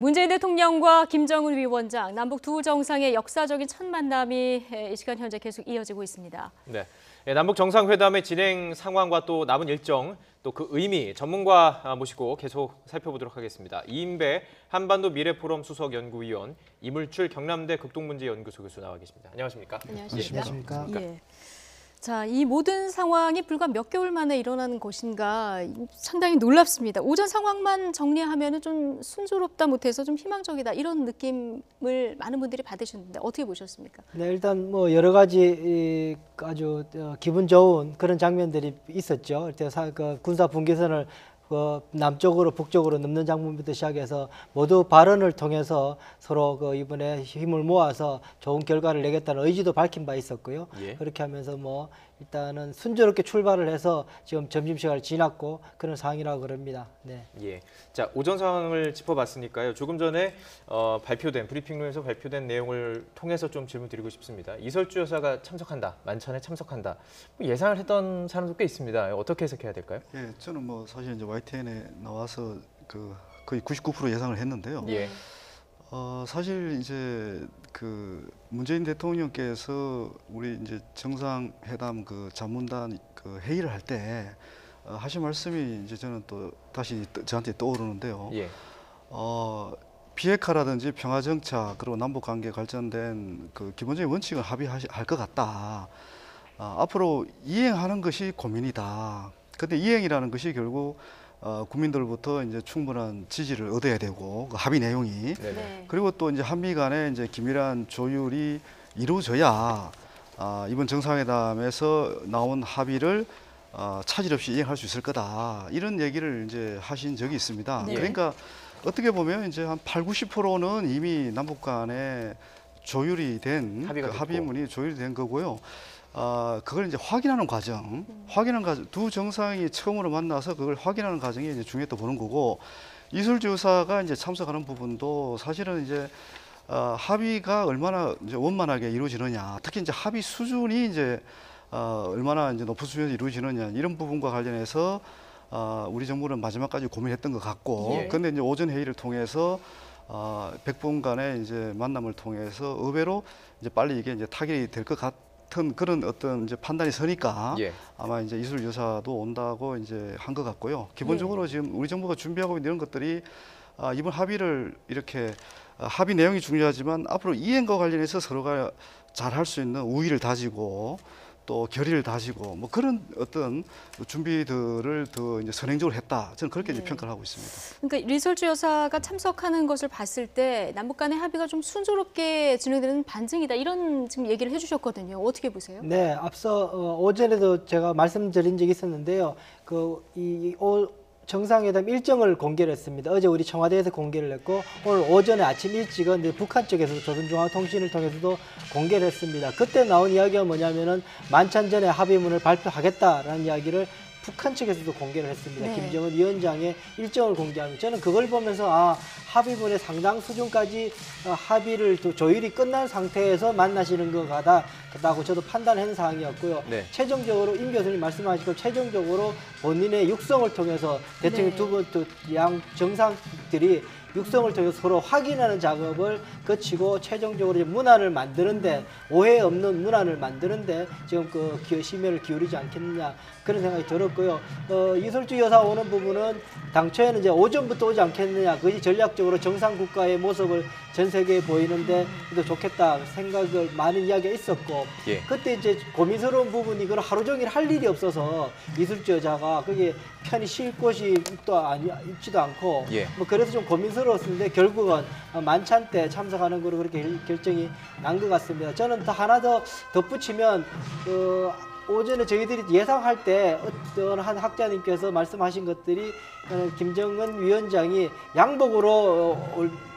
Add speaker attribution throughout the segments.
Speaker 1: 문재인 대통령과 김정은 위원장, 남북 두 정상의 역사적인 첫 만남이 이 시간 현재 계속 이어지고 있습니다.
Speaker 2: 네, 남북 정상회담의 진행 상황과 또 남은 일정, 또 그 의미 전문가 모시고 계속 살펴보도록 하겠습니다. 이인배 한반도 미래포럼 수석연구위원, 이물출 경남대 극동문제연구소 교수 나와 계십니다. 안녕하십니까?
Speaker 1: 안녕하십니까? 예. 자, 이 모든 상황이 불과 몇 개월 만에 일어나는 것인가 상당히 놀랍습니다. 오전 상황만 정리하면 좀 순조롭다 못해서 좀 희망적이다 이런 느낌을 많은 분들이 받으셨는데 어떻게 보셨습니까?
Speaker 3: 네, 일단 뭐 여러 가지 아주 기분 좋은 그런 장면들이 있었죠. 그 군사 분계선을 남쪽으로 북쪽으로 넘는 장면부터 시작해서 모두 발언을 통해서 서로 이번에 힘을 모아서 좋은 결과를 내겠다는 의지도 밝힌 바 있었고요.
Speaker 2: 예.
Speaker 3: 그렇게 하면서 뭐 일단은 순조롭게 출발을 해서 지금 점심시간을 지났고 그런 상황이라고 그럽니다. 네.
Speaker 2: 예. 자, 오전 상황을 짚어봤으니까요. 조금 전에 발표된 브리핑룸에서 발표된 내용을 통해서 좀 질문드리고 싶습니다. 이설주 여사가 참석한다, 만찬에 참석한다. 예상을 했던 사람도 꽤 있습니다. 어떻게 해석해야 될까요?
Speaker 4: 예, 저는 뭐 사실 이제 YTN에 나와서 거의 99% 예상을 했는데요.
Speaker 2: 예.
Speaker 4: 사실 이제 문재인 대통령께서 우리 이제 정상회담 자문단 회의를 할 때 하신 말씀이 이제 저는 또 다시 저한테 떠오르는데요.
Speaker 2: 예.
Speaker 4: 비핵화라든지 평화정착 그리고 남북관계 관련된 기본적인 원칙을 합의할 것 같다. 앞으로 이행하는 것이 고민이다. 근데 이행이라는 것이 결국 국민들부터 이제 충분한 지지를 얻어야 되고 합의 내용이
Speaker 1: 네.
Speaker 4: 그리고 또 이제 한미 간에 이제 긴밀한 조율이 이루어져야 이번 정상회담에서 나온 합의를 차질 없이 이행할 수 있을 거다 이런 얘기를 이제 하신 적이 있습니다.
Speaker 1: 네.
Speaker 4: 그러니까 어떻게 보면 이제 한 80~90%는 이미 남북 간에 조율이 된 합의문이 조율이 된 거고요. 그걸 이제 확인하는 과정, 두 정상이 처음으로 만나서 그걸 확인하는 과정이 이제 중요했다 보는 거고, 이설주 여사가 이제 참석하는 부분도 사실은 이제 합의가 얼마나 이제 원만하게 이루어지느냐, 특히 이제 합의 수준이 이제 얼마나 이제 높은 수준에서 이루어지느냐 이런 부분과 관련해서 우리 정부는 마지막까지 고민했던 것 같고,
Speaker 2: 예.
Speaker 4: 그런데 이제 오전 회의를 통해서 100분 간의 이제 만남을 통해서 의외로 이제 빨리 이게 이제 타결이 될 것 같은 그런 어떤 이제 판단이 서니까
Speaker 2: 예.
Speaker 4: 아마 이제 이술 여사도 온다고 이제 한 것 같고요. 기본적으로 지금 우리 정부가 준비하고 있는 것들이 이번 합의를 이렇게 합의 내용이 중요하지만 앞으로 이행과 관련해서 서로가 잘 할 수 있는 우위를 다지고 또 결의를 다지고 뭐 그런 어떤 준비들을 더 이제 선행적으로 했다. 저는 그렇게 이제 평가를 하고 있습니다.
Speaker 1: 그러니까 이설주 여사가 참석하는 것을 봤을 때 남북 간의 합의가 좀 순조롭게 진행되는 반증이다 이런 지금 얘기를 해주셨거든요. 어떻게 보세요?
Speaker 3: 네, 앞서 오전에도 제가 말씀드린 적이 있었는데요. 정상회담 일정을 공개를 했습니다. 어제 우리 청와대에서 공개를 했고 오늘 오전에 아침 일찍은 이제 북한 쪽에서 조선중앙통신을 통해서도 공개를 했습니다. 그때 나온 이야기가 뭐냐면은 만찬 전에 합의문을 발표하겠다라는 이야기를 북한 측에서도 공개를 했습니다.
Speaker 1: 네.
Speaker 3: 김정은 위원장의 일정을 공개하면 저는 그걸 보면서 합의문의 상당 수준까지 합의를 또 조율이 끝난 상태에서 만나시는 것 같다고 저도 판단한 사항이었고요.
Speaker 2: 네.
Speaker 3: 최종적으로 임 교수님 말씀하시고 최종적으로 본인의 육성을 통해서 대통령
Speaker 1: 네.
Speaker 3: 두 분 또 양 정상들이 육성을 통해서 서로 확인하는 작업을 거치고 최종적으로 문안을 만드는데 오해 없는 문안을 만드는데 지금 심혈을 기울이지 않겠느냐 그런 생각이 들었고요. 이설주 여사 오는 부분은 당초에는 이제 오전부터 오지 않겠느냐 그것이 전략적으로 정상 국가의 모습을 전 세계에 보이는데 또 좋겠다 생각을 많은 이야기가 있었고
Speaker 2: 예.
Speaker 3: 그때 이제 고민스러운 부분이 그걸 하루 종일 할 일이 없어서 이설주 여자가 거기에 편히 쉴 곳이 있지도 않고
Speaker 2: 예.
Speaker 3: 뭐 그래서 좀 고민스러웠는데 결국은 만찬 때 참석하는 거로 그렇게 결정이 난 것 같습니다. 저는 하나 더 덧붙이면 오전에 저희들이 예상할 때 어떤 한 학자님께서 말씀하신 것들이 김정은 위원장이 양복으로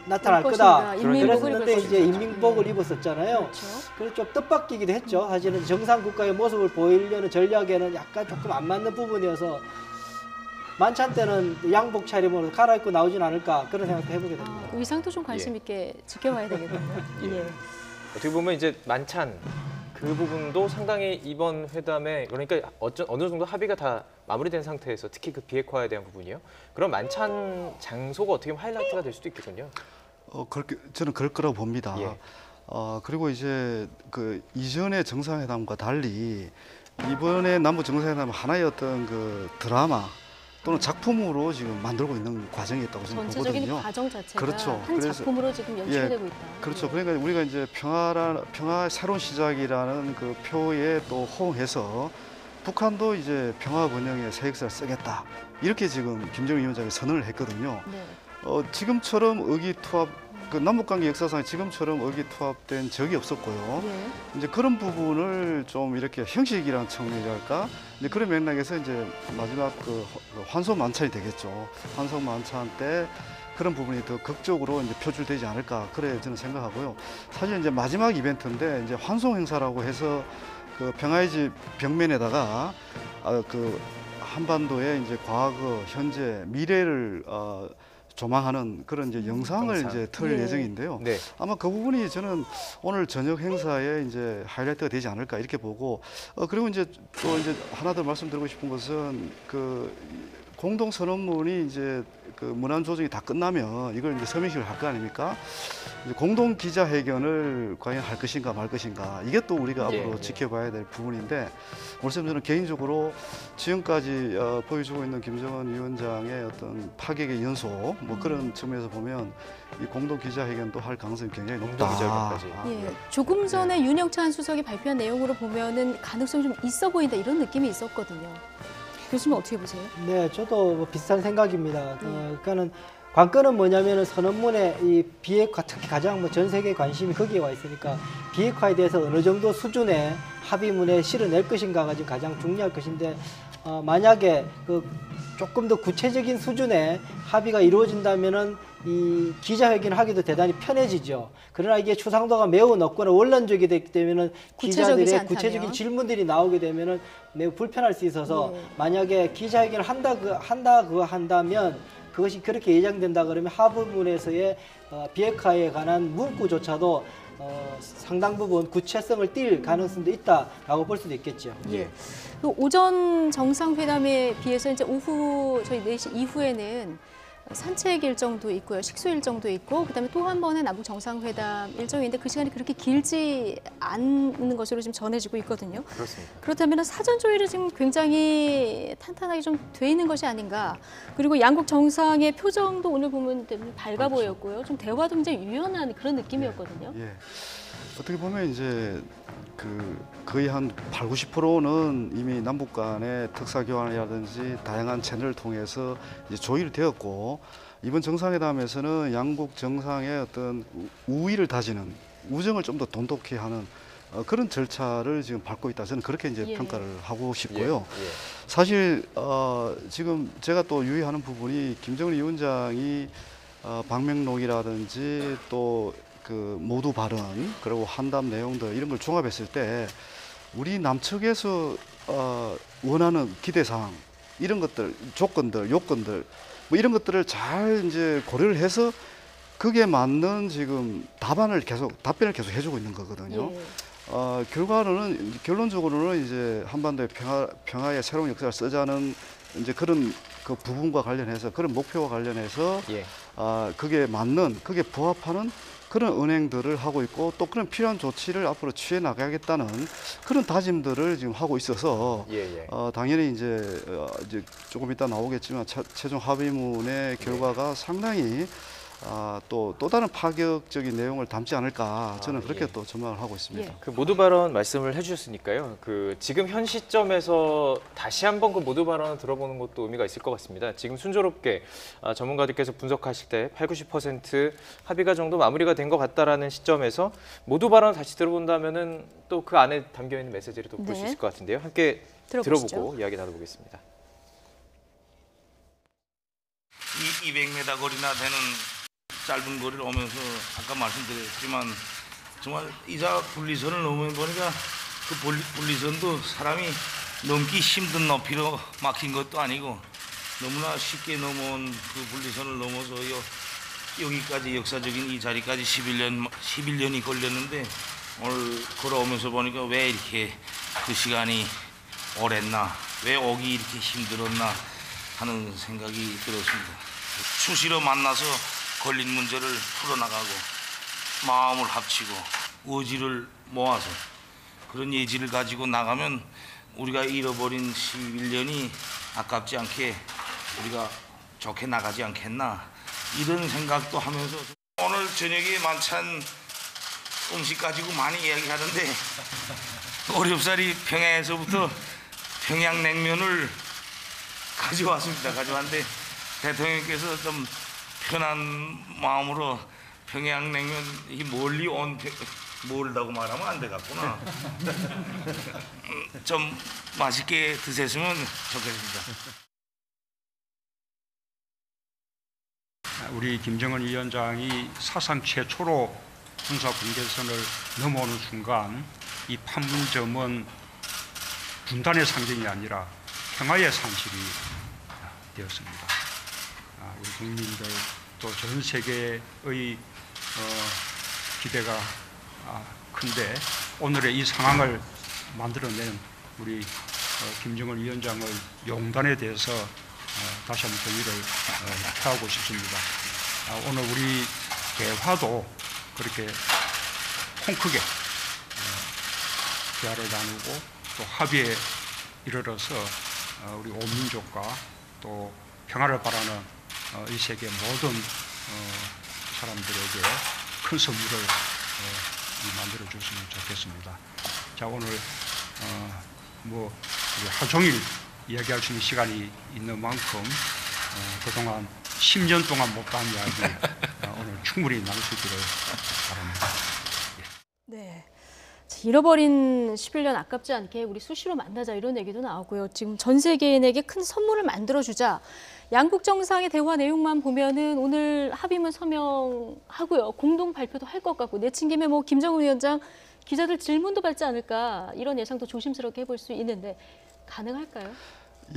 Speaker 3: 나타날 거다. 그랬는데 이제 인민복을 입었었잖아요.
Speaker 1: 그렇죠.
Speaker 3: 그래서 좀 뜻밖이기도 했죠. 사실은 정상 국가의 모습을 보이려는 전략에는 약간 조금 안 맞는 부분이어서 만찬 때는 양복 차림으로 갈아입고 나오진 않을까 그런 생각도 해보게 됩니다.
Speaker 1: 의상도 좀 관심 있게 지켜봐야 되겠네요.
Speaker 2: 예. 어떻게 보면 이제 만찬 그 부분도 상당히 이번 회담에 그러니까 어느 정도 합의가 다 마무리된 상태에서 특히 그 비핵화에 대한 부분이요. 그런 만찬 장소가 어떻게 보면 하이라이트가 될 수도 있겠군요.
Speaker 4: 그렇게 저는 그럴 거라고 봅니다.
Speaker 2: 예.
Speaker 4: 그리고 이제 그 이전의 정상회담과 달리 이번에 남북 정상회담은 하나의 어떤 그 드라마 또는 작품으로 지금 만들고 있는 과정이 있다고 저는
Speaker 1: 전체적인
Speaker 4: 보거든요.
Speaker 1: 과정 자체가
Speaker 4: 그렇죠.
Speaker 1: 한
Speaker 4: 그래서-
Speaker 1: 작품으로 지금 연출되고 있다.
Speaker 4: 그렇죠. 그러니까 우리가 이제 평화의 새로운 시작이라는 그 표에 또 호응해서 북한도 이제 평화 번영의 새 역사를 쓰겠다. 이렇게 지금 김정은 위원장이 선언을 했거든요.
Speaker 1: 네.
Speaker 4: 지금처럼 의기투합, 그 남북관계 역사상 지금처럼 의기투합된 적이 없었고요.
Speaker 1: 예.
Speaker 4: 이제 그런 부분을 좀 이렇게 형식이라는 측면이랄까, 이제 그런 맥락에서 이제 마지막 그 환송 만찬이 되겠죠. 환송 만찬 때 그런 부분이 더 극적으로 이제 표출되지 않을까, 그래 저는 생각하고요. 사실 이제 마지막 이벤트인데 이제 환송 행사라고 해서 그 평화의 집 벽면에다가 그 한반도의 이제 과거, 현재, 미래를 조망하는 그런 이제 영상을
Speaker 2: 영상.
Speaker 4: 이제 틀
Speaker 1: 예.
Speaker 4: 예정인데요.
Speaker 2: 네.
Speaker 4: 아마 그 부분이 저는 오늘 저녁 행사에 이제 하이라이트가 되지 않을까 이렇게 보고, 그리고 이제 또 이제 하나 더 말씀드리고 싶은 것은 그 공동 선언문이 이제 그 문안 조정이 다 끝나면 이걸 이제 서명식을 할 거 아닙니까? 이제 공동 기자회견을 과연 할 것인가 말 것인가, 이게 또 우리가
Speaker 2: 예,
Speaker 4: 앞으로
Speaker 2: 예.
Speaker 4: 지켜봐야 될 부분인데, 물론 저는 개인적으로 지금까지 보여주고 있는 김정은 위원장의 어떤 파격의 연속, 뭐 그런 측면에서 보면 이 공동 기자회견도 할 가능성이 굉장히 높다.
Speaker 2: 공동 기자회견까지.
Speaker 1: 예, 조금 전에 윤영찬 수석이 발표한 내용으로 보면은 가능성이 좀 있어 보인다 이런 느낌이 있었거든요. 교수님 어떻게 보세요?
Speaker 3: 네, 저도 뭐 비슷한 생각입니다. 그러니까는 관건은 뭐냐면은 선언문에 이 비핵화, 특히 가장 뭐 전 세계 관심이 거기에 와 있으니까 비핵화에 대해서 어느 정도 수준의 합의문에 실어낼 것인가가 지금 가장 중요할 것인데, 만약에 그 조금 더 구체적인 수준의 합의가 이루어진다면은 이 기자회견을 하기도 대단히 편해지죠. 그러나 이게 추상도가 매우 높거나 원론적이 되기 때문에는
Speaker 1: 구체적이지
Speaker 3: 기자들의
Speaker 1: 않다면.
Speaker 3: 구체적인 질문들이 나오게 되면은 매우 불편할 수 있어서,
Speaker 1: 네.
Speaker 3: 만약에 기자회견을 한다면 그것이 그렇게 예정된다 그러면 하부문에서의 비핵화에 관한 문구조차도 상당 부분 구체성을 띌 가능성도 있다라고 볼 수도 있겠죠.
Speaker 1: 예. 그 오전 정상회담에 비해서 이제 오후 저희 4시 이후에는 산책 일정도 있고요, 식수 일정도 있고, 그다음에 또 한 번의 남북 정상회담 일정인데 그 시간이 그렇게 길지 않는 것으로 지금 전해지고 있거든요.
Speaker 2: 그렇습니다.
Speaker 1: 그렇다면 사전 조율이 지금 굉장히 탄탄하게 좀 돼 있는 것이 아닌가. 그리고 양국 정상의 표정도 오늘 보면 되게 밝아 보였고요. 좀 대화도 굉장히 유연한 그런 느낌이었거든요.
Speaker 4: 예. 어떻게 보면 이제 거의 한 8, 90%는 이미 남북 간의 특사 교환이라든지 다양한 채널을 통해서 이제 조율이 되었고, 이번 정상회담에서는 양국 정상의 어떤 우위를 다지는, 우정을 좀 더 돈독히 하는 그런 절차를 지금 밟고 있다. 저는 그렇게 이제
Speaker 1: 예.
Speaker 4: 평가를 하고 싶고요.
Speaker 2: 예.
Speaker 4: 사실 지금 제가 또 유의하는 부분이 김정은 위원장이 방명록이라든지 또 그 모두 발언, 그리고 한담 내용들 이런 걸 종합했을 때 우리 남측에서 원하는 기대사항, 이런 것들, 조건들, 요건들 뭐 이런 것들을 잘 이제 고려를 해서 그게 맞는 지금 답변을 계속 해주고 있는 거거든요.
Speaker 1: 예.
Speaker 4: 결론적으로는 이제 한반도의 평화의 새로운 역사를 쓰자는 이제 그런 그 부분과 관련해서, 그런 목표와 관련해서
Speaker 2: 예.
Speaker 4: 그게 맞는, 그게 부합하는 그런 은행들을 하고 있고, 또 그런 필요한 조치를 앞으로 취해 나가겠다는 그런 다짐들을 지금 하고 있어서,
Speaker 2: 예.
Speaker 4: 당연히 이제 조금 이따 나오겠지만 최종 합의문의 결과가 상당히 또 다른 파격적인 내용을 담지 않을까, 저는 그렇게
Speaker 2: 예.
Speaker 4: 또 전망을 하고 있습니다.
Speaker 1: 예.
Speaker 2: 그 모두 발언 말씀을 해주셨으니까요. 그 지금 현 시점에서 다시 한번 그 모두 발언을 들어보는 것도 의미가 있을 것 같습니다. 지금 순조롭게 전문가들께서 분석하실 때 8, 90% 합의가 정도 마무리가 된 것 같다라는 시점에서 모두 발언을 다시 들어본다면은 또 그 안에 담겨 있는 메시지를 또 볼 수
Speaker 1: 네.
Speaker 2: 있을 것 같은데요. 함께
Speaker 1: 들어보시죠.
Speaker 2: 들어보고 이야기 나눠보겠습니다.
Speaker 5: 200m 거리나 되는 짧은 거리를 오면서 아까 말씀드렸지만 정말 이자 분리선을 넘으면 보니까 그 분리선도 사람이 넘기 힘든 높이로 막힌 것도 아니고 너무나 쉽게 넘어온 그 분리선을 넘어서 여기까지 역사적인 이 자리까지 11년이 걸렸는데 오늘 걸어오면서 보니까 왜 이렇게 그 시간이 오랬나, 왜 오기 이렇게 힘들었나 하는 생각이 들었습니다. 수시로 만나서 걸린 문제를 풀어나가고 마음을 합치고 의지를 모아서 그런 예지를 가지고 나가면 우리가 잃어버린 11년이 아깝지 않게 우리가 좋게 나가지 않겠나, 이런 생각도 하면서 오늘 저녁에 만찬 음식 가지고 많이 이야기하는데 어렵사리 평양에서부터 평양냉면을 가져왔습니다. 가져왔는데 대통령께서 좀 편한 마음으로 평양냉면, 이 멀리 온 멀다고 말하면 안 되겠구나. 좀 맛있게 드셨으면 좋겠습니다.
Speaker 6: 우리 김정은 위원장이 사상 최초로 군사 분계선을 넘어오는 순간 이 판문점은 분단의 상징이 아니라 평화의 산실이 되었습니다. 우리 국민들 또 전 세계의 기대가 큰데 오늘의 이 상황을 만들어낸 우리 김정은 위원장의 용단에 대해서 다시 한번 경의를 표하고 싶습니다. 오늘 우리 대화도 그렇게 통 크게 대화를 나누고 또 합의에 이르러서 우리 온 민족과 또 평화를 바라는 이 세계 모든 사람들에게 큰 선물을 만들어 줬으면 좋겠습니다. 자, 오늘 우리 하루 종일 이야기할 수 있는 시간이 있는 만큼 그동안 10년 동안 못한 이야기 오늘 충분히 나눌 수 있기를 바랍니다.
Speaker 1: 네. 잃어버린 11년 아깝지 않게 우리 수시로 만나자 이런 얘기도 나오고요. 지금 전 세계인에게 큰 선물을 만들어주자. 양국 정상의 대화 내용만 보면은 오늘 합의문 서명하고요. 공동 발표도 할 것 같고 내친 김에 김정은 위원장 기자들 질문도 받지 않을까 이런 예상도 조심스럽게 해볼 수 있는데 가능할까요?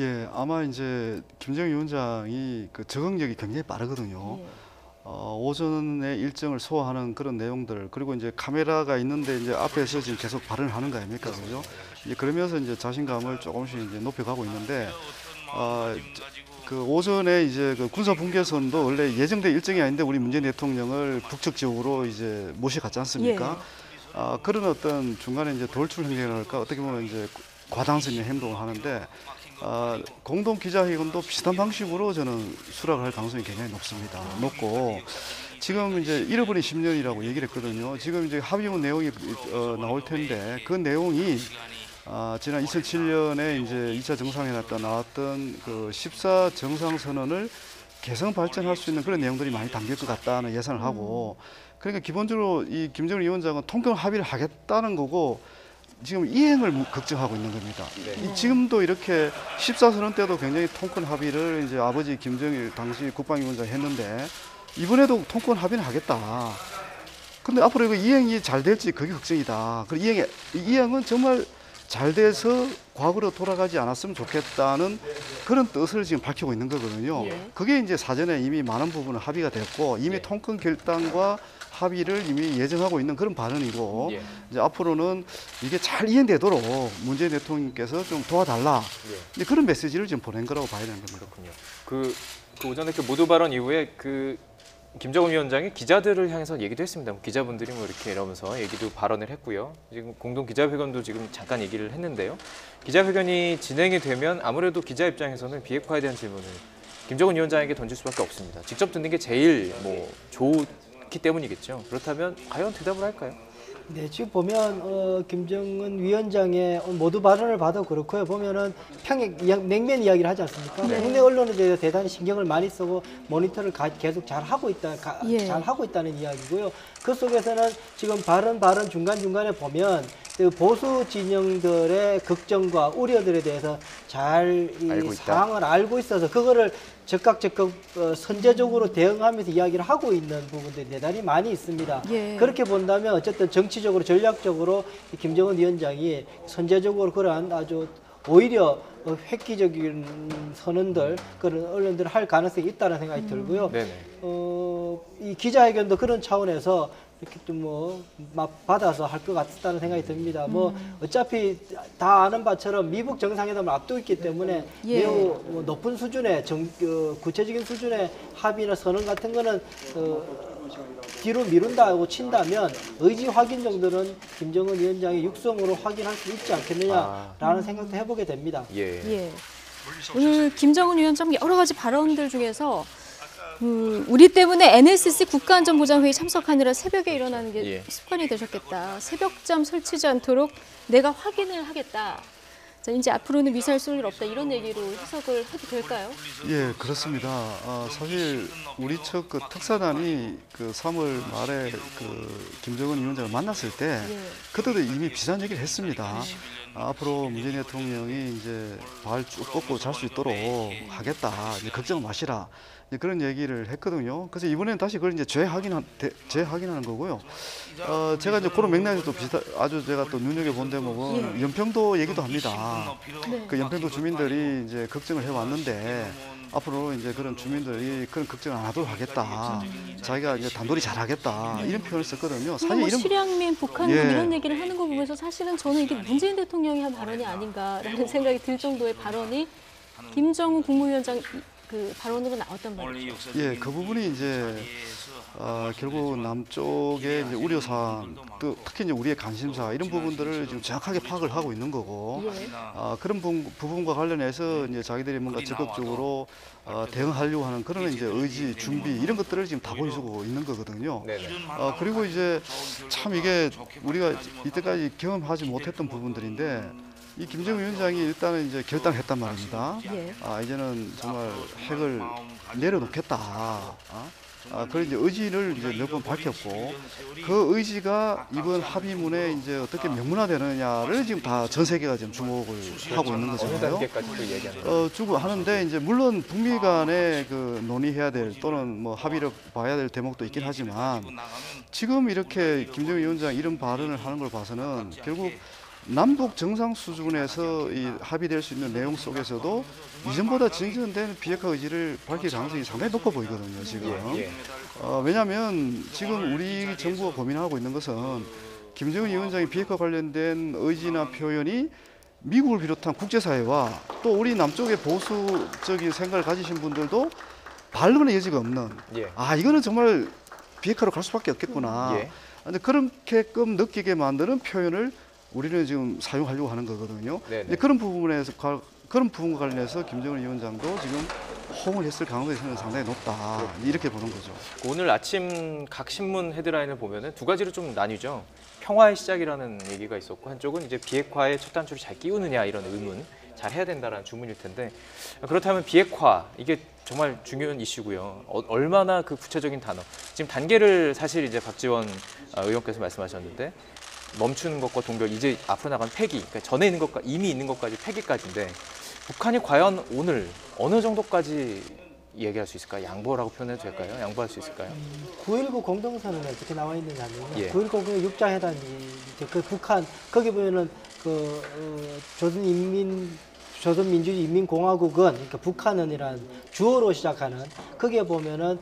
Speaker 4: 예, 아마 이제 김정은 위원장이 그 적응력이 굉장히 빠르거든요.
Speaker 1: 예.
Speaker 4: 오전에 일정을 소화하는 그런 내용들, 그리고 이제 카메라가 있는데 이제 앞에서 지금 계속 발언을 하는 거 아닙니까, 그죠? 이제 그러면서 이제 자신감을 조금씩 이제 높여가고 있는데, 그 오전에 이제 그 군사 분계선도 원래 예정된 일정이 아닌데 우리 문재인 대통령을 북측 지역으로 이제 모셔갔지 않습니까? 그런 어떤 중간에 이제 돌출 행동이랄까 어떻게 보면 이제 과당성의 행동을 하는데. 공동 기자회견도 비슷한 방식으로 저는 수락을 할 가능성이 굉장히 높습니다. 높고 지금 이제 잃어버린 10년이라고 얘기를 했거든요. 지금 이제 합의문 내용이 나올 텐데 그 내용이 지난 2007년에 이제 2차 정상회담 때 나왔던 그 14 정상선언을 개성 발전할 수 있는 그런 내용들이 많이 담길 것 같다는 예상을 하고, 그러니까 기본적으로 이 김정은 위원장은 통경 합의를 하겠다는 거고 지금 이행을 걱정하고 있는 겁니다.
Speaker 2: 네.
Speaker 4: 지금도 이렇게 14선언 때도 굉장히 통큰 합의를 이제 아버지 김정일 당시 국방위원장이 했는데 이번에도 통큰 합의는 하겠다. 근데 앞으로 이거 이행이 잘 될지 그게 걱정이다. 그리고 이행은 정말 잘 돼서 과거로 돌아가지 않았으면 좋겠다는 그런 뜻을 지금 밝히고 있는 거거든요.
Speaker 1: 예.
Speaker 4: 그게 이제 사전에 이미 많은 부분은 합의가 됐고 이미 통큰 결단과 합의를 이미 예정하고 있는 그런 발언이고,
Speaker 2: 예.
Speaker 4: 이제 앞으로는 이게 잘 이행되도록 문재인 대통령께서 좀 도와달라.
Speaker 2: 예.
Speaker 4: 이제 그런 메시지를 지금 보낸 거라고 봐야 되는 겁니다.
Speaker 2: 그렇군요. 그 오전에 그 모두 발언 이후에 그 김정은 위원장이 기자들을 향해서 얘기도 했습니다. 기자분들이 이렇게 이러면서 얘기도 발언을 했고요. 지금 공동 기자회견도 지금 잠깐 얘기를 했는데요. 기자회견이 진행이 되면 아무래도 기자 입장에서는 비핵화에 대한 질문을 김정은 위원장에게 던질 수밖에 없습니다. 직접 듣는 게 제일 좋기 때문이겠죠. 그렇다면 과연 대답을 할까요?
Speaker 3: 네, 지금 보면 김정은 위원장의 모두 발언을 봐도 그렇고요. 보면은 평양 냉면 이야기를 하지 않습니까?
Speaker 1: 네.
Speaker 3: 국내 언론에 대해서 대단히 신경을 많이 쓰고 모니터를 계속 잘 하고 잘 하고 있다는 이야기고요. 그 속에서는 지금 발언 중간 중간에 보면 그 보수 진영들의 걱정과 우려들에 대해서 잘 이 상황을 알고 있어서 그거를 적극 선제적으로 대응하면서 이야기를 하고 있는 부분들이 대단히 많이 있습니다.
Speaker 1: 예.
Speaker 3: 그렇게 본다면 어쨌든 정치적으로 전략적으로 김정은 위원장이 선제적으로 그러한 아주 오히려 획기적인 선언들 그런 언론들을 할 가능성이 있다는 생각이 들고요.
Speaker 2: 네네.
Speaker 3: 이 기자회견도 그런 차원에서 이렇게 좀 막 받아서 할 것 같다는 생각이 듭니다. 어차피 다 아는 바처럼 미북 정상회담을 앞두고 있기 때문에
Speaker 1: 예.
Speaker 3: 매우 높은 수준의 구체적인 수준의 합의나 선언 같은 거는 뒤로 미룬다고 친다면 의지 확인 정도는 김정은 위원장이 육성으로 확인할 수 있지 않겠느냐라는 생각도 해보게 됩니다.
Speaker 2: 예.
Speaker 1: 예. 오늘 김정은 위원장 여러 가지 발언들 중에서 우리 때문에 NSC 국가안전보장회의 참석하느라 새벽에 일어나는 게
Speaker 2: 예.
Speaker 1: 습관이 되셨겠다. 새벽잠 설치지 않도록 내가 확인을 하겠다. 자, 이제 앞으로는 미사일 쏠 일 없다. 이런 얘기로 해석을 해도 될까요?
Speaker 4: 예, 그렇습니다. 사실 우리 측 그 특사단이 그 3월 말에 그 김정은 위원장을 만났을 때
Speaker 1: 예.
Speaker 4: 그때도 이미 비슷한 얘기를 했습니다. 앞으로 문재인 대통령이 이제 발 쭉 뻗고 잘 수 있도록 하겠다. 이제 걱정 마시라. 이제 그런 얘기를 했거든요. 그래서 이번에는 다시 그걸 이제 재확인하는 거고요. 제가 이제 그런 맥락에서 또 아주 제가 또 눈여겨본 대목은 연평도 얘기도 합니다. 그 연평도 주민들이 이제 걱정을 해왔는데 앞으로 이제 그런 주민들이 그런 걱정을 안 하도록 하겠다. 자기가 이제 단돌이 잘하겠다. 이런 표현을 썼거든요. 사실
Speaker 1: 뭐
Speaker 4: 이런
Speaker 1: 실향민, 북한군
Speaker 4: 예.
Speaker 1: 이런 얘기를 하는 거 보면서 사실은 저는 이게 문재인 대통령이 한 발언이 아닌가라는 생각이 들 정도의 발언이 김정은 국무위원장 그 발언으로 나왔단 말이죠.
Speaker 4: 예, 그 부분이 이제 결국 남쪽의 이제 우려사항, 또 특히 이제 우리의 관심사 이런 부분들을 지금 정확하게 파악을 하고 있는 거고,
Speaker 1: 예.
Speaker 4: 그런 부분과 관련해서 이제 자기들이 뭔가 적극적으로 대응하려고 하는 그런 이제 의지, 준비 이런 것들을 지금 다 보여주고 있는 거거든요.
Speaker 2: 네네.
Speaker 4: 그리고 이제 참 이게 우리가 이때까지 경험하지 못했던 부분들인데. 이 김정은 위원장이 일단은 이제 결단했단 말입니다.
Speaker 1: 예.
Speaker 4: 이제는 정말 핵을 내려놓겠다. 그런 이제 의지를 이제 몇 번 밝혔고 그 의지가 이번 합의문에 이제 어떻게 명문화되느냐를 지금 다 전 세계가 지금 주목을 하고 있는
Speaker 2: 어느
Speaker 4: 거잖아요.
Speaker 2: 단계까지 또 얘기하는
Speaker 4: 주고 하는데 이제 물론 북미 간에 그 논의해야 될 또는 뭐 합의를 봐야 될 대목도 있긴 하지만 지금 이렇게 김정은 위원장 이런 발언을 하는 걸 봐서는 결국 남북 정상 수준에서 이 합의될 수 있는 내용 속에서도 이전보다 진전된 비핵화 의지를 밝힐 가능성이 상당히 높아 보이거든요, 지금.
Speaker 2: 예.
Speaker 4: 왜냐하면 지금 우리 정부가 고민하고 있는 것은 김정은 위원장의 비핵화 관련된 의지나 표현이 미국을 비롯한 국제사회와 또 우리 남쪽의 보수적인 생각을 가지신 분들도 반론의 여지가 없는
Speaker 2: 예.
Speaker 4: 이거는 정말 비핵화로 갈 수밖에 없겠구나.
Speaker 2: 예.
Speaker 4: 근데 그렇게끔 느끼게 만드는 표현을 우리는 지금 사용하려고 하는 거거든요.
Speaker 2: 네네.
Speaker 4: 이제 그런 부분과 관련해서 김정은 위원장도 지금 호응을 했을 가능성이 상당히 높다. 이렇게 보는 거죠.
Speaker 2: 오늘 아침 각 신문 헤드라인을 보면은 두 가지로 좀 나뉘죠. 평화의 시작이라는 얘기가 있었고 한쪽은 이제 비핵화의 첫 단추를 잘 끼우느냐 이런 의문, 잘 해야 된다라는 주문일 텐데 그렇다면 비핵화 이게 정말 중요한 이슈고요. 얼마나 그 구체적인 단어 지금 단계를 사실 이제 박지원 의원께서 말씀하셨는데. 멈추는 것과 동결, 이제 앞으로 나간 폐기, 그러니까 전에 있는 것과 이미 있는 것까지 폐기까지인데 북한이 과연 오늘 어느 정도까지 얘기할 수 있을까요? 양보라고 표현해도 될까요? 양보할 수 있을까요?
Speaker 3: 9.19 공동선언에 어떻게 나와 있느냐면요.
Speaker 2: 예.
Speaker 3: 9.19 육자회담이 그 북한 거기 보면은 조선민주주의인민공화국은 그러니까 북한은이란 주어로 시작하는 거기에 보면은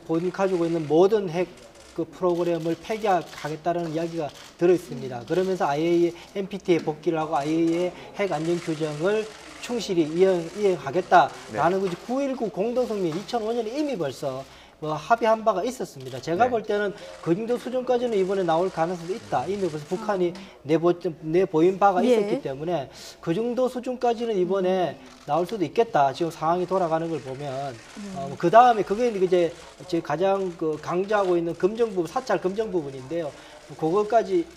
Speaker 3: 본인이 가지고 있는 모든 핵 그 프로그램을 폐기하겠다는 이야기가 들어 있습니다. 그러면서 IAEA NPT에 복귀를 하고 IAEA 핵 안전 규정을 충실히 이행하겠다라는 거지. 9.19 공동성명 2005년에 이미 벌써 합의한 바가 있었습니다. 제가
Speaker 2: 네.
Speaker 3: 볼 때는 그 정도 수준까지는 이번에 나올 가능성도 있다. 이미 벌써 북한이 내보인 바가
Speaker 1: 예.
Speaker 3: 있었기 때문에 그 정도 수준까지는 이번에 나올 수도 있겠다. 지금 상황이 돌아가는 걸 보면 그 다음에 그게 이제 가장 강조하고 있는 검증 부분, 사찰 검증 부분인데요.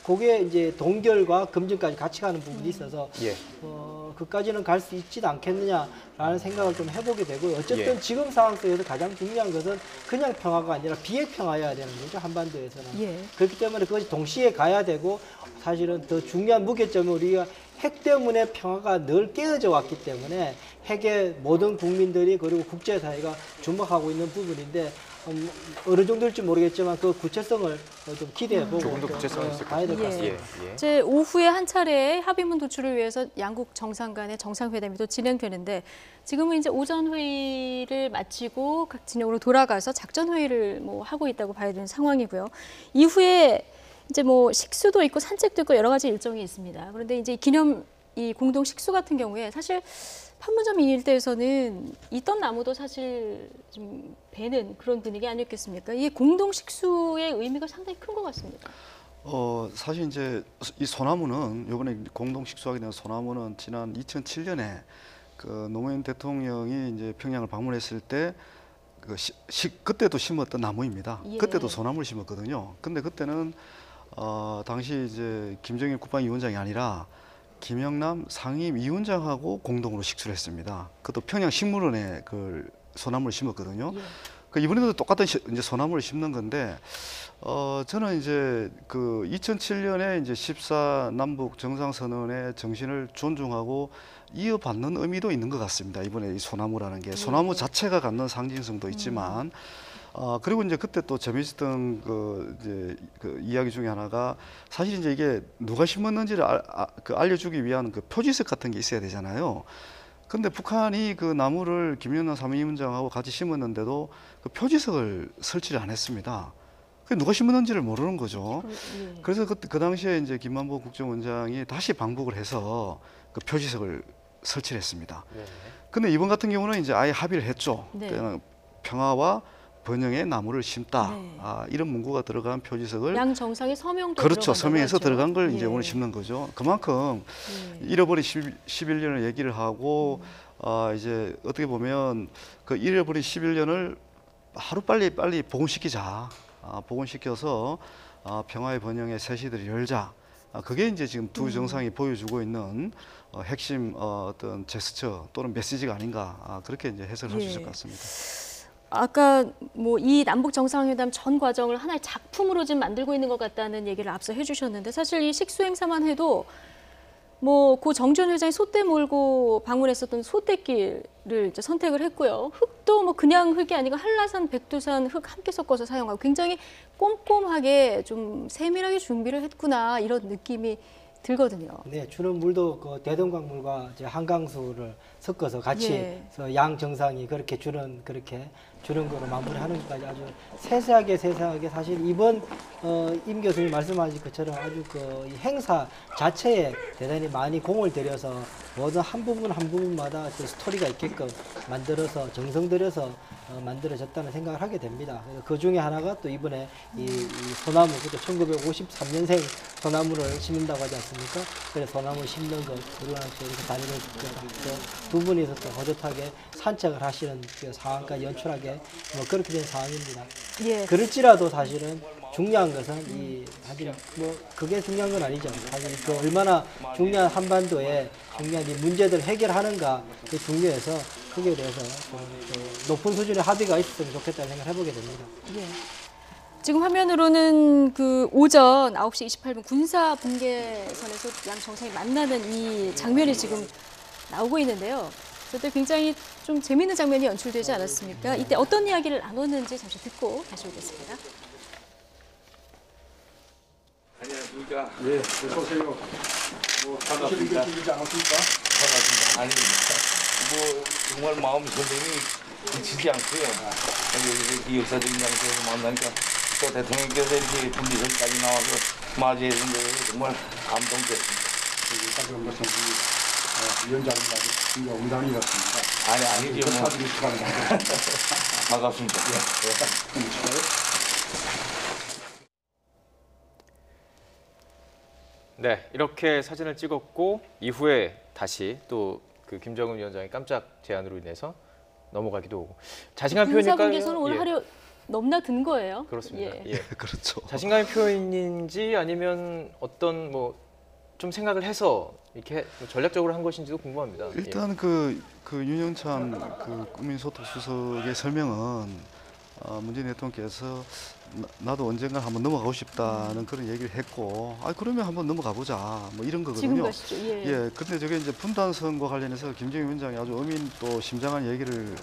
Speaker 3: 그게 이제 동결과 검증까지 같이 가는 부분이 있어서
Speaker 2: 예.
Speaker 3: 그까지는 갈 수 있지도 않겠느냐라는 생각을 좀 해보게 되고요. 어쨌든
Speaker 2: 예.
Speaker 3: 지금 상황 속에서 가장 중요한 것은 그냥 평화가 아니라 비핵 평화여야 되는 거죠. 한반도에서는.
Speaker 1: 예.
Speaker 3: 그렇기 때문에 그것이 동시에 가야 되고 사실은 더 중요한 무게점은 우리가 핵 때문에 평화가 늘 깨어져 왔기 때문에 핵에 모든 국민들이 그리고 국제사회가 주목하고 있는 부분인데 어느 정도일지 모르겠지만 그 구체성을 좀 기대해보고
Speaker 2: 조금 더 구체성이 있을 것
Speaker 3: 봐야 될 것
Speaker 2: 같습니다.
Speaker 3: 같습니다.
Speaker 2: 예.
Speaker 1: 이제 오후에 한 차례 합의문 도출을 위해서 양국 정상 간의 정상회담이 또 진행되는데 지금은 이제 오전 회의를 마치고 각 진영으로 돌아가서 작전 회의를 뭐 하고 있다고 봐야 되는 상황이고요. 이후에 이제 뭐 식수도 있고 산책도 있고 여러 가지 일정이 있습니다. 그런데 이제 기념 이 공동 식수 같은 경우에 사실 판문점 이 일대에서는 있던 나무도 사실 좀 베는 그런 분위기 아니었겠습니까? 이 공동 식수의 의미가 상당히 큰 것 같습니다.
Speaker 4: 사실 이제 이 소나무는 이번에 공동 식수하게 된 소나무는 지난 2007년에 그 노무현 대통령이 이제 평양을 방문했을 때 그때도 심었던 나무입니다.
Speaker 1: 예.
Speaker 4: 그때도 소나무를 심었거든요. 근데 그때는 당시 이제 김정일 국방위원장이 아니라 김영남 상임위원장하고 공동으로 식수를 했습니다. 그것도 평양 식물원에 그 소나무를 심었거든요.
Speaker 1: 예.
Speaker 4: 그 이번에도 똑같은 이제 소나무를 심는 건데 저는 이제 그 2007년에 이제 14 남북 정상선언의 정신을 존중하고 이어받는 의미도 있는 것 같습니다. 이번에 이 소나무라는 게 소나무 자체가 갖는 상징성도 있지만 그리고 이제 그때 또 재미있었던 이제 그 이야기 중에 하나가 사실 이제 이게 누가 심었는지를 알려주기 위한 그 표지석 같은 게 있어야 되잖아요. 근데 북한이 그 나무를 김영남 상임위원장하고 같이 심었는데도 그 표지석을 설치를 안 했습니다. 그 누가 심었는지를 모르는 거죠.
Speaker 1: 예.
Speaker 4: 그래서 그 당시에 이제 김만보 국정원장이 다시 방북을 해서 그 표지석을 설치를 했습니다.
Speaker 2: 네.
Speaker 4: 근데 이번 같은 경우는 이제 아예 합의를 했죠.
Speaker 1: 네.
Speaker 4: 그때는 평화와 번영의 나무를 심다.
Speaker 1: 네.
Speaker 4: 이런 문구가 들어간 표지석을
Speaker 1: 양 정상의 서명도
Speaker 4: 그렇죠.
Speaker 1: 들어간다고
Speaker 4: 서명에서
Speaker 1: 하죠.
Speaker 4: 들어간 걸 이제
Speaker 1: 예.
Speaker 4: 오늘 심는 거죠. 그만큼
Speaker 1: 예.
Speaker 4: 잃어버린 11년을 얘기를 하고 이제 어떻게 보면 그 잃어버린 11년을 하루 빨리 복원시키자. 복원시켜서 평화의 번영의 새 시대를 열자. 그게 이제 지금 두 정상이 보여주고 있는 핵심 어떤 제스처 또는 메시지가 아닌가 그렇게 이제 해석을 할 수 있을 것 같습니다.
Speaker 1: 아까 뭐 이 남북 정상회담 전 과정을 하나의 작품으로 지금 만들고 있는 것 같다는 얘기를 앞서 해주셨는데 사실 이 식수 행사만 해도 뭐 고 정주현 회장이 소떼 몰고 방문했었던 소떼길을 이제 선택을 했고요. 흙도 뭐 그냥 흙이 아니고 한라산, 백두산 흙 함께 섞어서 사용하고 굉장히 꼼꼼하게 좀 세밀하게 준비를 했구나 이런 느낌이 들거든요.
Speaker 3: 네, 주는 물도 그 대동강물과 이제 한강수를 섞어서 같이
Speaker 1: 예.
Speaker 3: 그래서 양 정상이 그렇게 주는 거로 마무리하는 것까지 아주 세세하게 사실 이번 임 교수님 말씀하신 것처럼 아주 이 행사 자체에 대단히 많이 공을 들여서 모든 한 부분마다 그 스토리가 있게끔 만들어서 정성 들여서 만들어졌다는 생각을 하게 됩니다. 그래서 그 중에 하나가 또 이번에 이 소나무, 그때 1953년생 소나무를 심는다고 하지 않습니까? 그래서 소나무 심는 것, 그리고 또 이렇게 다니는 두 분이서 또 호젓하게 산책을 하시는 그 상황까지 연출하게 뭐 그렇게 된 상황입니다.
Speaker 1: 예.
Speaker 3: 그럴지라도 사실은 중요한 것은 사실 뭐 그게 중요한 건 아니죠. 사실 그 얼마나 중요한 한반도에 중요한 이 문제들 해결하는가 그 중요해서 거기에 대해서 높은 수준의 합의가 있었으면 좋겠다는 생각을 해보게 됩니다.
Speaker 1: 예. 지금 화면으로는 그 오전 9시 28분 군사 분계선에서 양 정상이 만나는 이 장면이 지금 나오고 있는데요. 그때 굉장히 좀 재미있는 장면이 연출되지 않았습니까? 이때 어떤 이야기를 나눴는지 잠시 듣고 다시 오겠습니다.
Speaker 7: 안녕하십니까. 예, 어서 오세요. 뭐 반갑습니다. 반갑습니다. 아닙니다. 뭐 정말 마음 설렘이 지치지 않고요. 여기 역사적인 장소에서 만나니까 또 대통령께서 이렇게 분리선까지 나와서 맞이해 준 데 정말 감동됐습니다.
Speaker 8: 사실은 무슨 위원장님하고 옹담이었습니다.
Speaker 7: 아니 아니죠. 뭐.
Speaker 8: 사드릴 시간이
Speaker 7: 반갑습니다.
Speaker 2: 네, 이렇게 사진을 찍었고 이후에 다시 또 그 김정은 위원장의 깜짝 제안으로 인해서 넘어가기도 하고 자신감 표현일까요?
Speaker 1: 군사분계선은 오늘 하루 넘나 든 거예요.
Speaker 2: 그렇습니다.
Speaker 1: 예.
Speaker 2: 예.
Speaker 4: 그렇죠.
Speaker 2: 자신감의 표현인지 아니면 어떤 뭐 좀 생각을 해서 이렇게 전략적으로 한 것인지도 궁금합니다.
Speaker 4: 일단 그 윤영찬 그 국민소통 수석의 설명은 문재인 대통령께서 나도 언젠가 한번 넘어가고 싶다는 그런 얘기를 했고, 그러면 한번 넘어가 보자, 뭐 이런 거거든요.
Speaker 1: 지금 가시죠. 예.
Speaker 4: 예, 근데 저게 이제 분단선과 관련해서 김정일 위원장이 아주 어민 또 심장한 얘기를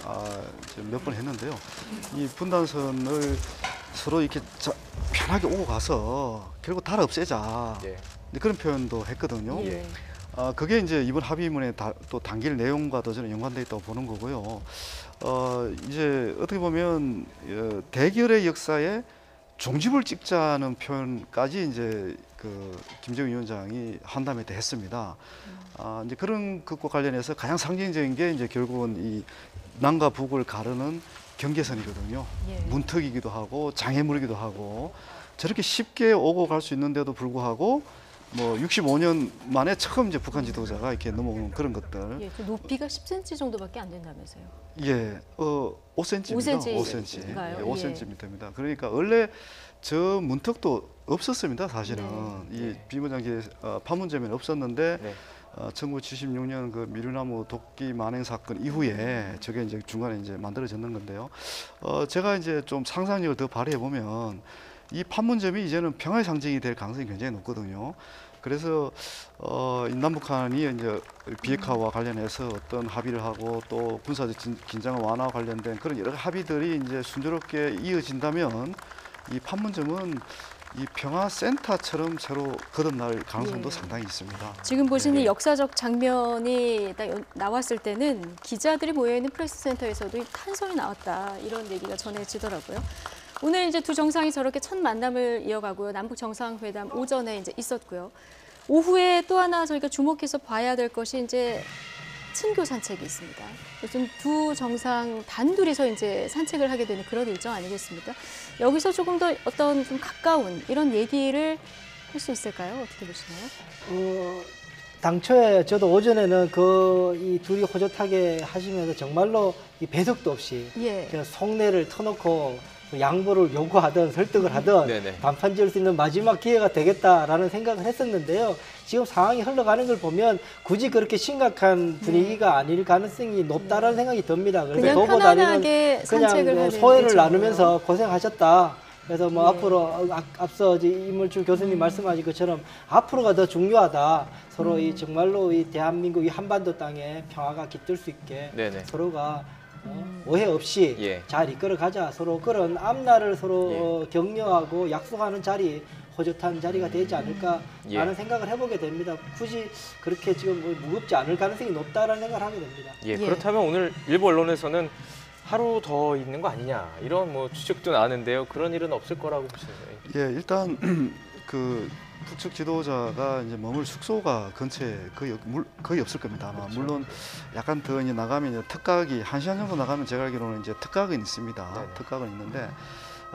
Speaker 4: 몇 번 했는데요. 이 분단선을 서로 이렇게 편하게 오고 가서 결국 달 없애자.
Speaker 2: 예.
Speaker 4: 그런 표현도 했거든요.
Speaker 1: 예.
Speaker 4: 그게 이제 이번 합의문에 또 담길 내용과도 저는 연관돼 있다고 보는 거고요. 이제 어떻게 보면 대결의 역사에 종집을 찍자는 표현까지 이제 그 김정일 위원장이 한담회 때 했습니다. 이제 그런 것과 관련해서 가장 상징적인 게 이제 결국은 이 남과 북을 가르는 경계선이거든요.
Speaker 1: 예.
Speaker 4: 문턱이기도 하고 장애물이기도 하고 저렇게 쉽게 오고 갈 수 있는데도 불구하고 뭐 65년 만에 처음 이제 북한 지도자가 이렇게 넘어오는 그런 것들.
Speaker 1: 예, 그 높이가 10cm 정도밖에 안 된다면서요.
Speaker 4: 예, 5cm입니다.
Speaker 1: 5cm.
Speaker 4: 5cm.
Speaker 1: 예.
Speaker 4: 5cm입니다. 그러니까 원래 저 문턱도 없었습니다. 사실은 이 비무장지 판문점에는 없었는데
Speaker 2: 네.
Speaker 4: 1976년 그 미루나무 도끼 만행 사건 이후에 저게 이제 중간에 이제 만들어졌는 건데요. 제가 이제 좀 상상력을 더 발휘해 보면 이 판문점이 이제는 평화의 상징이 될 가능성이 굉장히 높거든요. 그래서 이 남북한이 이제 비핵화와 관련해서 어떤 합의를 하고 또 군사적 긴장을 완화와 관련된 그런 여러 합의들이 이제 순조롭게 이어진다면 이 판문점은 이 평화센터처럼 새로 거듭날 가능성도
Speaker 1: 예.
Speaker 4: 상당히 있습니다.
Speaker 1: 지금 보신
Speaker 2: 네.
Speaker 1: 이 역사적 장면이 딱 나왔을 때는 기자들이 모여있는 프레스센터에서도 이 탄성이 나왔다 이런 얘기가 전해지더라고요. 오늘 이제 두 정상이 저렇게 첫 만남을 이어가고요. 남북 정상회담 오전에 이제 있었고요. 오후에 또 하나 저희가 주목해서 봐야 될 것이 이제 친교 산책이 있습니다. 요즘 두 정상 단둘이서 이제 산책을 하게 되는 그런 일정 아니겠습니까? 여기서 조금 더 어떤 좀 가까운 이런 얘기를 할 수 있을까요? 어떻게 보시나요?
Speaker 3: 당초에 저도 오전에는 이 둘이 호젓하게 하시면서 정말로 이 배석도 없이
Speaker 1: 예.
Speaker 3: 그냥 속내를 터놓고 양보를 요구하든 설득을 하든
Speaker 2: 네네.
Speaker 3: 단판 지을 수 있는 마지막 기회가 되겠다라는 생각을 했었는데요. 지금 상황이 흘러가는 걸 보면 굳이 그렇게 심각한 분위기가 아닐 가능성이 높다라는 생각이 듭니다. 그래서
Speaker 1: 그냥
Speaker 3: 도보다니는
Speaker 1: 편안하게 산책을
Speaker 3: 그냥
Speaker 1: 하는
Speaker 3: 소회를
Speaker 1: 일정으로.
Speaker 3: 나누면서 고생하셨다. 그래서 뭐
Speaker 1: 예.
Speaker 3: 앞으로 앞서 이제 이물주 교수님 말씀하신 것처럼 앞으로가 더 중요하다. 서로 이 정말로 이 대한민국 이 한반도 땅에 평화가 깃들 수 있게
Speaker 2: 네네.
Speaker 3: 서로가 오해 없이
Speaker 2: 예.
Speaker 3: 잘 이끌어가자. 서로 그런 앞날을 서로
Speaker 2: 예.
Speaker 3: 격려하고 약속하는 자리, 호젓한 자리가 되지 않을까라는
Speaker 2: 예.
Speaker 3: 생각을 해보게 됩니다. 굳이 그렇게 지금 뭐 무겁지 않을 가능성이 높다라는 생각을 하게 됩니다.
Speaker 2: 예,
Speaker 1: 예.
Speaker 2: 그렇다면 오늘 일부 언론에서는 하루 더 있는 거 아니냐 이런 뭐 추측도 나왔는데요. 그런 일은 없을 거라고 보시나요?
Speaker 4: 예, 일단 그 북측 지도자가 이제 머물 숙소가 근처에 거의 없을 겁니다. 아마
Speaker 2: 그렇죠.
Speaker 4: 물론 약간 더 이제 나가면 이제 특각이 1시간 정도 나가면 제가 알기로는 이제 특각은 있습니다.
Speaker 2: 네네.
Speaker 4: 특각은 있는데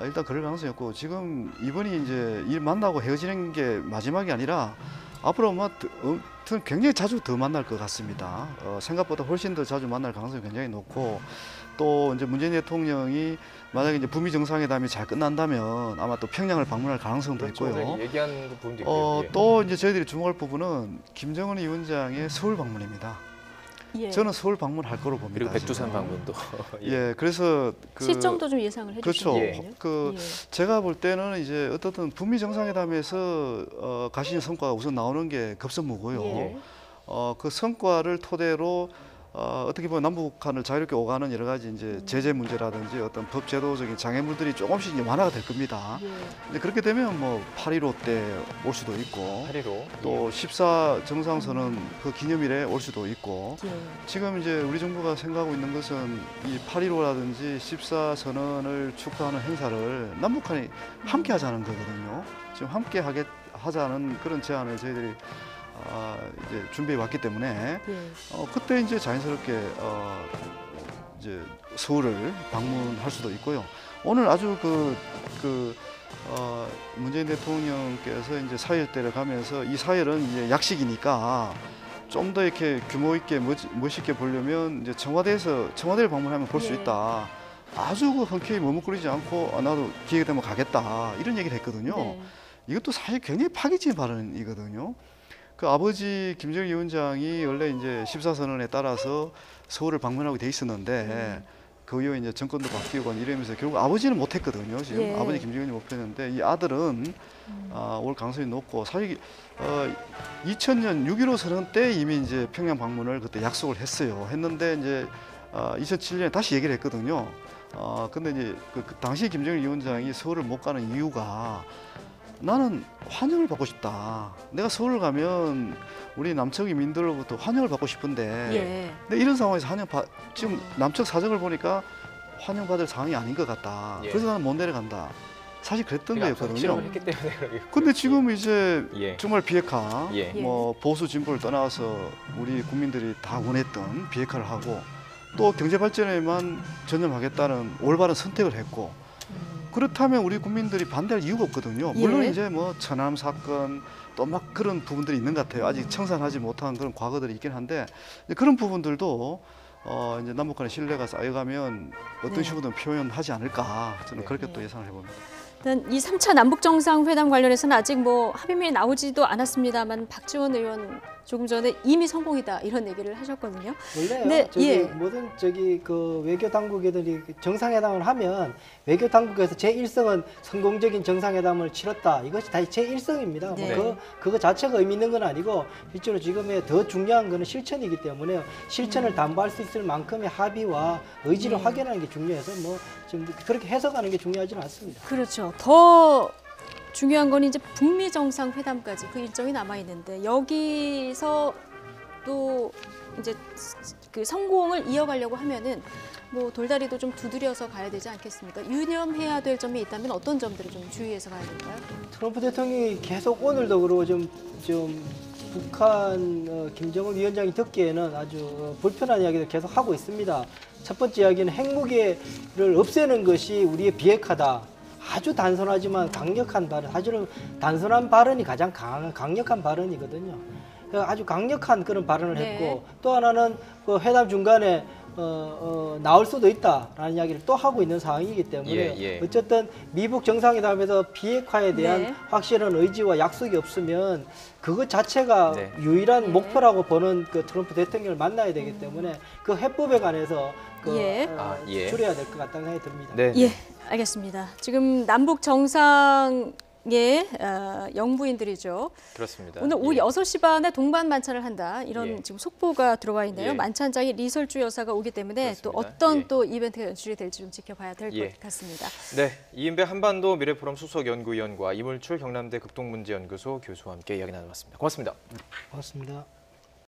Speaker 4: 일단 그럴 가능성이 없고 지금 이번이 이제 일 만나고 헤어지는 게 마지막이 아니라 앞으로 아마 굉장히 자주 더 만날 것 같습니다. 생각보다 훨씬 더 자주 만날 가능성이 굉장히 높고 또 이제 문재인 대통령이 만약에 이제 북미 정상회담이 잘 끝난다면 아마 또 평양을 방문할 가능성도
Speaker 2: 그렇죠.
Speaker 4: 있고요.
Speaker 2: 오늘 얘기한 그 부분도 있고요. 예.
Speaker 4: 또 이제 저희들이 주목할 부분은 김정은 위원장의 서울 방문입니다.
Speaker 1: 예.
Speaker 4: 저는 서울 방문할 거로 봅니다.
Speaker 2: 그리고 백두산
Speaker 4: 지금.
Speaker 2: 방문도.
Speaker 4: 예, 그래서
Speaker 1: 시점도 좀 예상을
Speaker 4: 그렇죠.
Speaker 1: 해주시면
Speaker 4: 그 제가 볼 때는 이제 어떻든 북미 정상회담에서 가시는 성과가 우선 나오는 게 급선무고요.
Speaker 1: 예.
Speaker 4: 그 성과를 토대로 어떻게 보면 남북한을 자유롭게 오가는 여러 가지 이제 제재 문제라든지 어떤 법 제도적인 장애물들이 조금씩 이제 완화가 될 겁니다.
Speaker 1: 예.
Speaker 4: 근데 그렇게 되면 뭐 8.15 때 올 수도 있고
Speaker 2: 8.15.
Speaker 4: 또 14 정상선언 그 기념일에 올 수도 있고
Speaker 1: 예.
Speaker 4: 지금 이제 우리 정부가 생각하고 있는 것은 이 8.15라든지 14 선언을 축하하는 행사를 남북한이 함께 하자는 거거든요. 지금 함께 하자는 그런 제안을 저희들이 이제 준비해 왔기 때문에
Speaker 1: 예.
Speaker 4: 그때 이제 자연스럽게 이제 서울을 방문할 수도 있고요. 오늘 아주 문재인 대통령께서 이제 사흘대를 가면서 이 사흘은 이제 약식이니까 좀 더 이렇게 규모 있게 멋있게 보려면 이제 청와대를 방문하면 볼 수
Speaker 1: 예.
Speaker 4: 있다. 아주 흔쾌히 머뭇거리지 않고 나도 기회가 되면 가겠다 이런 얘기를 했거든요.
Speaker 1: 네.
Speaker 4: 이것도 사실 굉장히 파기적인 발언이거든요. 그 아버지 김정일 위원장이 원래 이제 14선언에 따라서 서울을 방문하고 돼 있었는데 그 이후에 이제 정권도 바뀌고 이러면서 결국 아버지는 못했거든요. 지금
Speaker 1: 예.
Speaker 4: 아버지 김정은이 못했는데 이 아들은 올 가능성이 높고 사실 2000년 6.15 선언 때 이미 이제 평양 방문을 그때 약속을 했어요. 했는데 이제 2007년에 다시 얘기를 했거든요. 근데 이제 그 당시 김정일 위원장이 서울을 못 가는 이유가 나는 환영을 받고 싶다. 내가 서울 가면 우리 남측 민들로부터 환영을 받고 싶은데
Speaker 1: 예.
Speaker 4: 근데 이런 상황에서 지금 남측 사정을 보니까 환영받을 상황이 아닌 것 같다.
Speaker 2: 예.
Speaker 4: 그래서 나는 못 내려간다. 사실 그랬던 거였거든요.
Speaker 2: 실험을 했기 때문에 그러겠군요.
Speaker 4: 근데 지금 이제
Speaker 2: 예.
Speaker 4: 정말 비핵화,
Speaker 2: 예.
Speaker 4: 뭐 보수 진보를 떠나서 우리 국민들이 다 원했던 비핵화를 하고 또 경제 발전에만 전념하겠다는 올바른 선택을 했고 그렇다면 우리 국민들이 반대할 이유가 없거든요. 물론
Speaker 1: 예.
Speaker 4: 이제 뭐 천안 사건 또 막 그런 부분들이 있는 것 같아요. 아직 청산하지 못한 그런 과거들이 있긴 한데 그런 부분들도 이제 남북 간의 신뢰가 쌓여가면 어떤
Speaker 1: 네.
Speaker 4: 식으로든 표현하지 않을까 저는
Speaker 2: 네.
Speaker 4: 그렇게 또 예상을 해봅니다.
Speaker 1: 일단 이 3차 남북 정상회담 관련해서는 아직 뭐 합의문이 나오지도 않았습니다만 박지원 의원 조금 전에 이미 성공이다 이런 얘기를 하셨거든요.
Speaker 3: 원래요.
Speaker 1: 네,
Speaker 3: 저기
Speaker 1: 예.
Speaker 3: 모든 그 외교 당국이들이 정상회담을 하면 외교 당국에서 제1성은 성공적인 정상회담을 치렀다. 이것이 다 제1성입니다.
Speaker 1: 네.
Speaker 3: 그거 자체가 의미 있는 건 아니고 실제로 지금의 더 중요한 거는 실천이기 때문에 실천을 담보할 수 있을 만큼의 합의와 의지를
Speaker 1: 네.
Speaker 3: 확인하는 게 중요해서 뭐 지금 그렇게 해석하는 게 중요하지는 않습니다.
Speaker 1: 그렇죠. 더 중요한 건 이제 북미 정상회담까지 그 일정이 남아 있는데 여기서 또 이제 그 성공을 이어가려고 하면은 뭐 돌다리도 좀 두드려서 가야 되지 않겠습니까? 유념해야 될 점이 있다면 어떤 점들을 좀 주의해서 가야 될까요?
Speaker 3: 트럼프 대통령이 계속 오늘도 그러고 좀 북한 김정은 위원장이 듣기에는 아주 불편한 이야기를 계속 하고 있습니다. 첫 번째 이야기는 핵무기를 없애는 것이 우리의 비핵화다. 아주 단순하지만 강력한 발언, 사실은 단순한 발언이 가장 강력한 발언이거든요. 아주 강력한 그런 발언을
Speaker 1: 네.
Speaker 3: 했고 또 하나는 그 회담 중간에 나올 수도 있다라는 이야기를 또 하고 있는 상황이기 때문에
Speaker 2: 예.
Speaker 3: 어쨌든 미북 정상회담에서 비핵화에 대한
Speaker 1: 네.
Speaker 3: 확실한 의지와 약속이 없으면 그것 자체가
Speaker 2: 네.
Speaker 3: 유일한
Speaker 1: 네.
Speaker 3: 목표라고 보는 그 트럼프 대통령을 만나야 되기 때문에 그 해법에 관해서
Speaker 1: 예.
Speaker 3: 줄여야 될 것 같다는 생각이 듭니다.
Speaker 2: 네.
Speaker 1: 예, 알겠습니다. 지금 남북 정상의 영부인들이죠.
Speaker 2: 그렇습니다.
Speaker 1: 오늘 오후
Speaker 2: 예.
Speaker 1: 6시 반에 동반 만찬을 한다. 이런
Speaker 2: 예.
Speaker 1: 지금 속보가 들어와 있네요.
Speaker 2: 예.
Speaker 1: 만찬장에 리설주 여사가 오기 때문에 또
Speaker 2: 그렇습니다.
Speaker 1: 어떤
Speaker 2: 예.
Speaker 1: 또 이벤트가 연출이 될지 좀 지켜봐야 될 것
Speaker 2: 예.
Speaker 1: 같습니다.
Speaker 2: 네, 이인배 한반도 미래포럼 수석연구위원과 이물출 경남대 극동문제연구소 교수와 함께 이야기 나눠봤습니다. 고맙습니다.
Speaker 3: 고맙습니다.